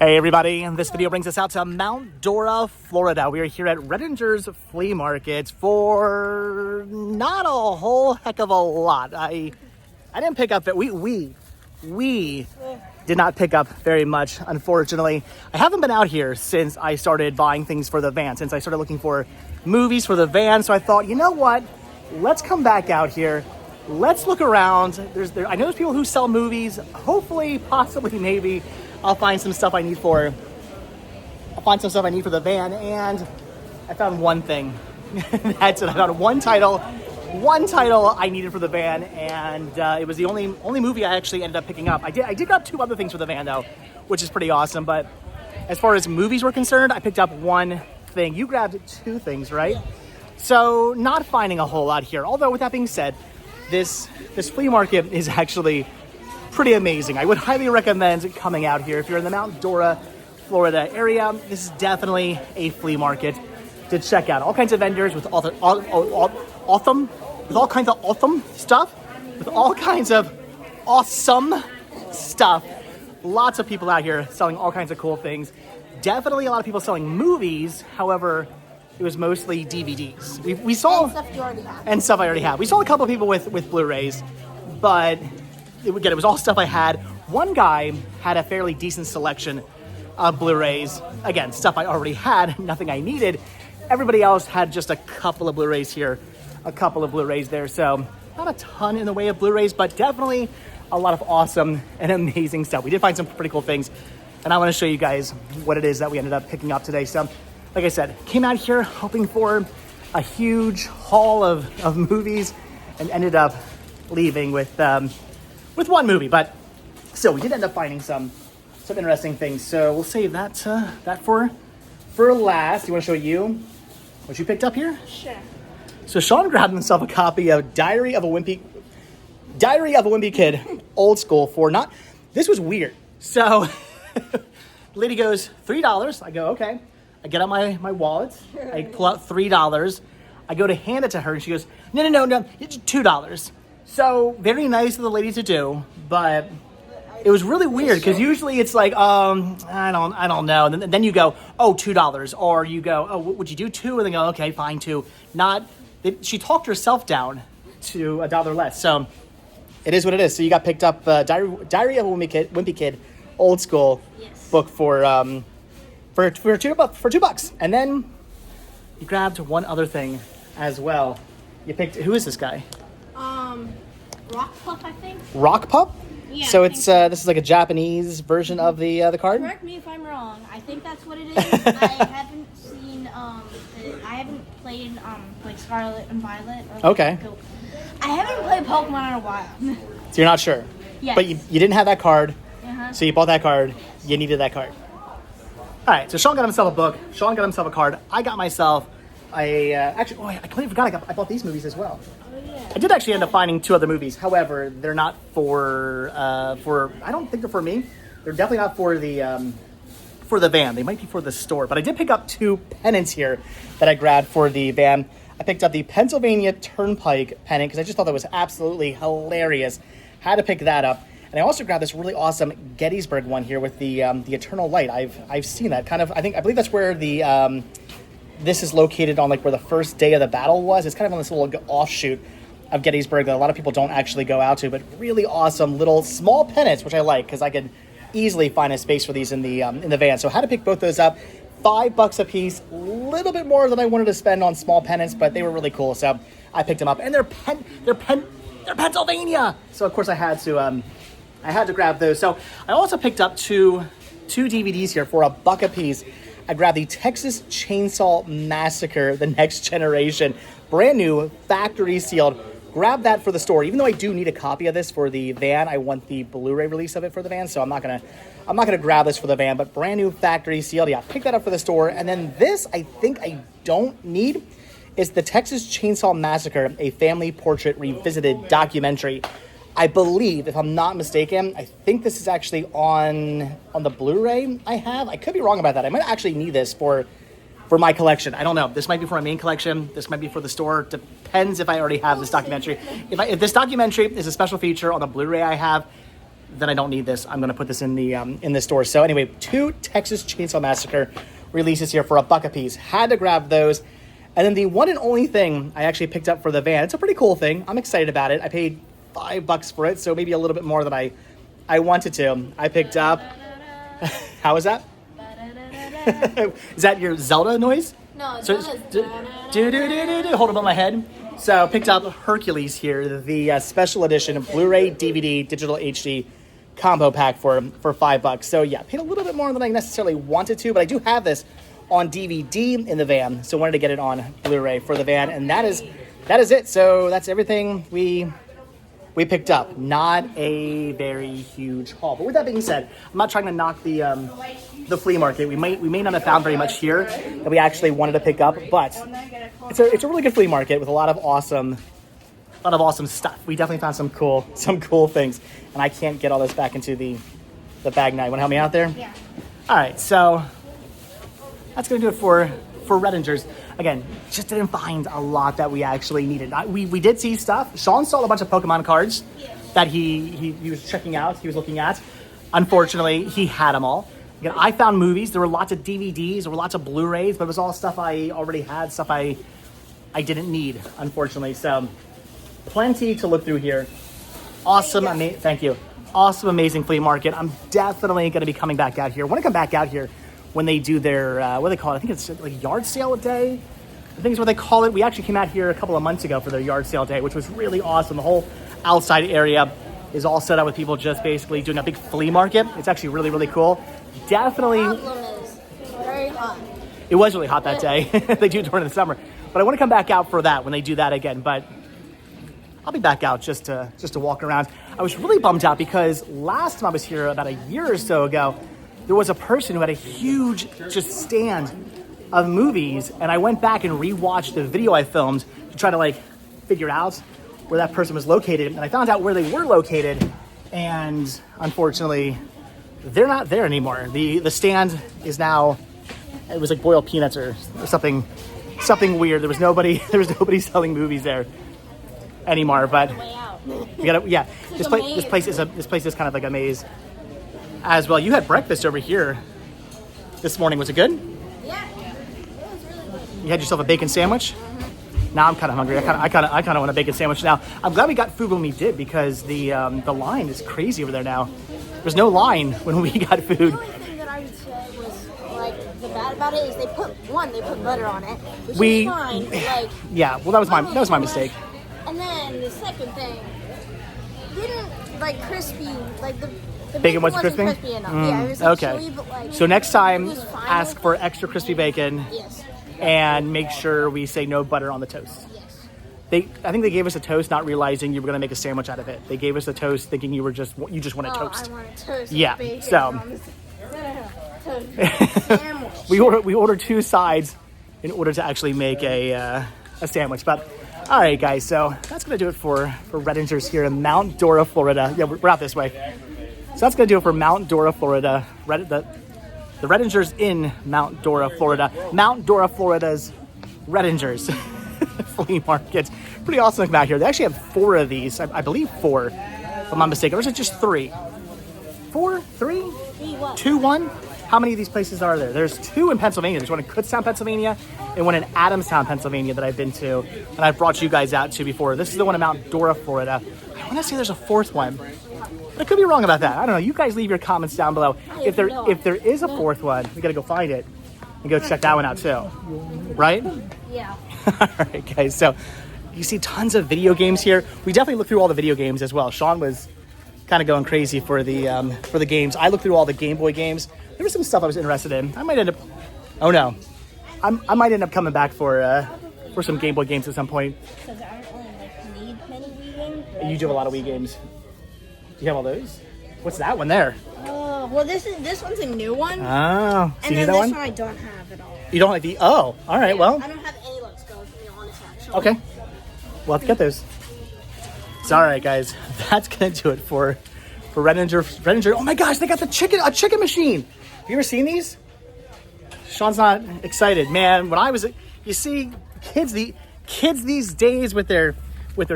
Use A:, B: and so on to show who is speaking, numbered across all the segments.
A: Hey everybody, this video brings us out to Mount Dora, Florida. We are here at Renninger's Flea Market for not a whole heck of a lot. I didn't pick up, we did not pick up very much, unfortunately. I haven't been out here since I started buying things for the van, since I started looking for movies for the van. So I thought, you know what? Let's come back out here. Let's look around. I know there's people who sell movies. Hopefully, possibly, maybe I'll find some stuff I need for the van, and I found one thing. That's it. I found one title I needed for the van, and it was the only movie I actually ended up picking up. I did grab two other things for the van though, which is pretty awesome. But as far as movies were concerned, I picked up one thing. You grabbed two things, right? So not finding a whole lot here. Although with that being said, this flea market is actually pretty amazing. I would highly recommend coming out here if you're in the Mount Dora, Florida area. This is definitely a flea market to check out. All kinds of vendors with all kinds of awesome stuff. Lots of people out here selling all kinds of cool things. Definitely a lot of people selling movies. However, it was mostly DVDs. We saw
B: and stuff you already have.
A: And stuff I already have. We saw a couple of people with Blu-rays, but it was all stuff I had. One guy had a fairly decent selection of Blu-rays. Again, stuff I already had, nothing I needed. Everybody else had just a couple of Blu-rays here, a couple of Blu-rays there. So not a ton in the way of Blu-rays, but definitely a lot of awesome and amazing stuff. We did find some pretty cool things, and I want to show you guys what it is that we ended up picking up today. So like I said, came out here hoping for a huge haul of movies and ended up leaving with one movie, but still, we did end up finding some interesting things. So we'll save that for last. You want to show you what you picked up here?
B: Sure.
A: So Shawn grabbed himself a copy of Diary of a Wimpy Kid, old school for not. This was weird. So the lady goes $3. I go okay. I get out my wallet. I pull out $3. I go to hand it to her, and she goes, no, it's $2. So very nice of the lady to do, but it was really weird because usually it's like, I don't know. And then you go, oh, $2, or you go, oh, would you do $2? And then go, okay, fine, $2. She talked herself down to $1 less. So it is what it is. So you got picked up Diary of a Wimpy Kid, old school book for $2, and then you grabbed one other thing as well. You picked. Who is this guy?
B: Rock Pup, I think.
A: Rock Pup?
B: Yeah.
A: So it's this is like a Japanese version of the card?
B: Correct me if I'm wrong. I think that's what it is. I haven't seen I haven't played like Scarlet and Violet. Or
A: okay.
B: I haven't played Pokemon in a while.
A: So you're not sure?
B: Yes.
A: But you didn't have that card.
B: Uh-huh.
A: So you bought that card. You needed that card. All right. So Shawn got himself a book. Shawn got himself a card. I got myself I completely forgot I bought these movies as well. I did actually end up finding two other movies. However, they're not for I don't think they're for me. They're definitely not for the van. They might be for the store. But I did pick up two pennants here that I grabbed for the van. I picked up the Pennsylvania Turnpike pennant because I just thought that was absolutely hilarious. Had to pick that up. And I also grabbed this really awesome Gettysburg one here with the Eternal Light. I've seen that kind of. I believe that's where the this is located on like where the first day of the battle was. It's kind of on this little offshoot of Gettysburg that a lot of people don't actually go out to, but really awesome little small pennants, which I like because I could easily find a space for these in the van. So I had to pick both those up. $5 a piece, a little bit more than I wanted to spend on small pennants, but they were really cool. So I picked them up, and they're Pennsylvania. So of course I had to grab those. So I also picked up two DVDs here for $1 a piece. I grabbed the Texas Chainsaw Massacre: The Next Generation, brand new, factory sealed. Grab that for the store. Even though I do need a copy of this for the van, I want the Blu-ray release of it for the van, so I'm not gonna grab this for the van. But brand new, factory sealed. Yeah, pick that up for the store. And then this, I think I don't need, is the Texas Chainsaw Massacre: A Family Portrait Revisited documentary. I believe, if I'm not mistaken, I think this is actually on the Blu-ray I have. I could be wrong about that. I might actually need this for my collection. I don't know. This might be for my main collection. This might be for the store. Depends if I already have this documentary. If this documentary is a special feature on the Blu-ray I have, then I don't need this. I'm going to put this in the store. So anyway, 2 Texas Chainsaw Massacre releases here for $1 a piece. Had to grab those. And then the one and only thing I actually picked up for the van. It's a pretty cool thing. I'm excited about it. I paid $5 for it, so maybe a little bit more than I wanted to. I picked up... How is that? Is that your Zelda noise?
B: No,
A: so, hold up on my head. So picked up Hercules here, the special edition Blu-ray, DVD, digital HD combo pack for $5. So yeah, paid a little bit more than I necessarily wanted to, but I do have this on DVD in the van, so wanted to get it on Blu-ray for the van, and that is it. So that's everything we picked up. Not a very huge haul, but with that being said, I'm not trying to knock the flea market. We may not have found very much here that we actually wanted to pick up, but it's a really good flea market with a lot of awesome stuff. We definitely found some cool things, and I can't get all this back into the bag now. You want to help me out there?
B: Yeah.
A: All right, so that's gonna do it for Renninger's. Again, just didn't find a lot that we actually needed. We did see stuff. Shawn saw a bunch of Pokemon cards that he was checking out, he was looking at. Unfortunately, he had them all. Again, I found movies. There were lots of DVDs, there were lots of Blu-rays, but it was all stuff I already had, stuff I didn't need, unfortunately. So, plenty to look through here. Awesome, thank you. Awesome, amazing flea market. I'm definitely going to be coming back out here. I want to come back out here when they do their, what do they call it? I think it's like yard sale day. I think is what they call it. We actually came out here a couple of months ago for their yard sale day, which was really awesome. The whole outside area is all set up with people just basically doing a big flea market. It's actually really, really cool. Definitely.
B: The problem is very hot.
A: It was really hot that day. They do it during the summer. But I want to come back out for that when they do that again. But I'll be back out just to walk around. I was really bummed out because last time I was here about a year or so ago, there was a person who had a huge just stand of movies, and I went back and rewatched the video I filmed to try to figure out where that person was located, and I found out where they were located, and unfortunately, they're not there anymore. The stand is now, it was like boiled peanuts or something weird. There was nobody selling movies there anymore. But
B: Way out.
A: we gotta, yeah. This place is kind of like a maze as well. You had breakfast over here this morning. Was it good?
B: Yeah. It was really good.
A: You had yourself a bacon sandwich? Now I'm kind of hungry. I kind of want a bacon sandwich now. I'm glad we got food when we did because the line is crazy over there now. There's no line when we got food.
B: The only thing that I would say was the bad about it is they put butter on it, which is fine. But,
A: yeah. Well, that was my mistake.
B: And then the second thing, didn't crispy the
A: bacon wasn't crispy
B: enough. Yeah, it was
A: okay.
B: chewy, but
A: So next time,
B: it was fine
A: ask for extra crispy bacon.
B: Yes.
A: And make sure we say no butter on the toast.
B: Yes.
A: I think they gave us a toast not realizing you were going to make a sandwich out of it. They gave us a toast thinking you just wanted toast.
B: I wanted toast.
A: Yeah,
B: With bacon
A: so
B: on the sandwich.
A: we ordered 2 sides in order to actually make a sandwich. But all right, guys, so that's going to do it for Renninger's here in Mount Dora, Florida. Yeah, we're out this way. So that's going to do it for Mount Dora, Florida. The Renninger's in Mount Dora, Florida. Mount Dora, Florida's Renninger's flea market. Pretty awesome to come out here. They actually have 4 of these. I believe 4, if I'm not mistaken. Or is it just 3? 4? 3? 2, 1? How many of these places are there? There's 2 in Pennsylvania. There's one in Kutztown, Pennsylvania, and one in Adamstown, Pennsylvania that I've been to, and I've brought you guys out to before. This is the one in Mount Dora, Florida. I want to say there's a 4th one, but I could be wrong about that. I don't know. You guys leave your comments down below. If there is a 4th one, we got to go find it and go check that one out too. Right?
B: Yeah.
A: All right, guys. So you see tons of video games here. We definitely looked through all the video games as well. Shawn was kind of going crazy for the games. I looked through all the Game Boy games. There was some stuff I was interested in. I might end up. Oh no, I might end up coming back for some Game Boy games at some point.
B: Because I don't really need many Wii games.
A: You do have a lot of Wii games. Do you have all those? What's that one there?
B: Well, this one's a new one.
A: Oh, so
B: and
A: you
B: then
A: that
B: this
A: one
B: I don't have at all.
A: You don't like the? Oh, all right. Well,
B: I don't have any Let's Go, to be honest, actually.
A: okay. We'll have to get those. So, all right, guys. That's gonna do it for Renninger. Oh my gosh, they got a chicken machine. Have you ever seen these? Shawn's not excited, man. When I was, you see, kids these days with their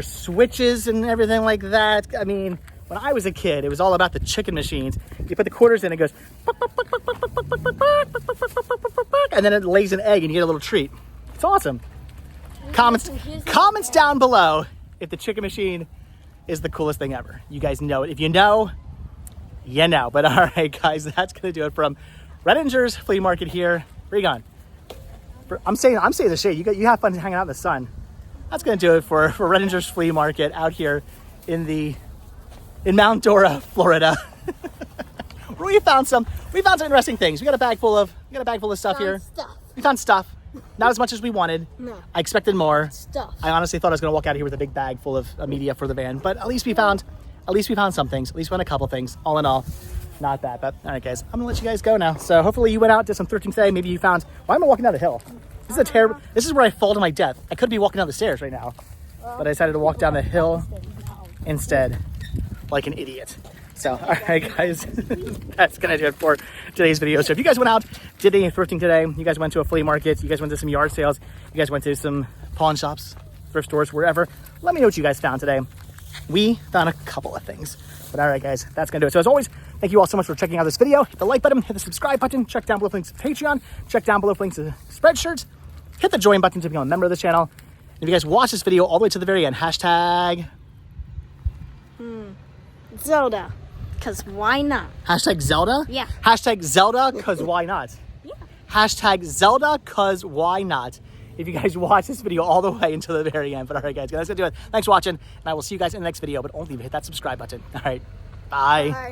A: switches and everything like that. I mean, when I was a kid, it was all about the chicken machines. You put the quarters in, it goes, and then it lays an egg and you get a little treat. It's awesome. Comments down below if the chicken machine is the coolest thing ever. You guys know it. If you know, you know. But all right, guys, that's going to do it from Renninger's Flea Market here. Where you going? I'm saying the shade. You have fun hanging out in the sun. That's going to do it for Renninger's Flea Market out here in Mount Dora, Florida. we found some interesting things. We got a bag full of stuff here. We found stuff. Not as much as we wanted. No. I expected more.
B: Stuff.
A: I honestly thought I was going to walk out of here with a big bag full of media for the van, but at least we found some things. At least we found a couple things. All in all, not bad. But all right, guys, I'm gonna let you guys go now. So hopefully you went out, did some thrifting today. Maybe you found. Why am I walking down the hill? This is a terrible. This is where I fall to my death. I could be walking down the stairs right now, but I decided to walk down the hill instead, like an idiot. So, all right, guys, that's going to do it for today's video. So if you guys went out, did any thrifting today, you guys went to a flea market, you guys went to some yard sales, you guys went to some pawn shops, thrift stores, wherever, let me know what you guys found today. We found a couple of things. But all right, guys, that's going to do it. So as always, thank you all so much for checking out this video. Hit the like button, hit the subscribe button, check down below for links to Patreon, check down below for links to Spreadshirts, hit the join button to become a member of the channel. And if you guys watch this video all the way to the very end, hashtag
B: Zelda. Because why not?
A: Hashtag Zelda?
B: Yeah.
A: Hashtag Zelda, because why not?
B: Yeah.
A: Hashtag Zelda, because why not? If you guys watch this video all the way until the very end. But all right, guys, that's going to do it. Thanks for watching, and I will see you guys in the next video, but only hit that subscribe button. All right, bye. Bye.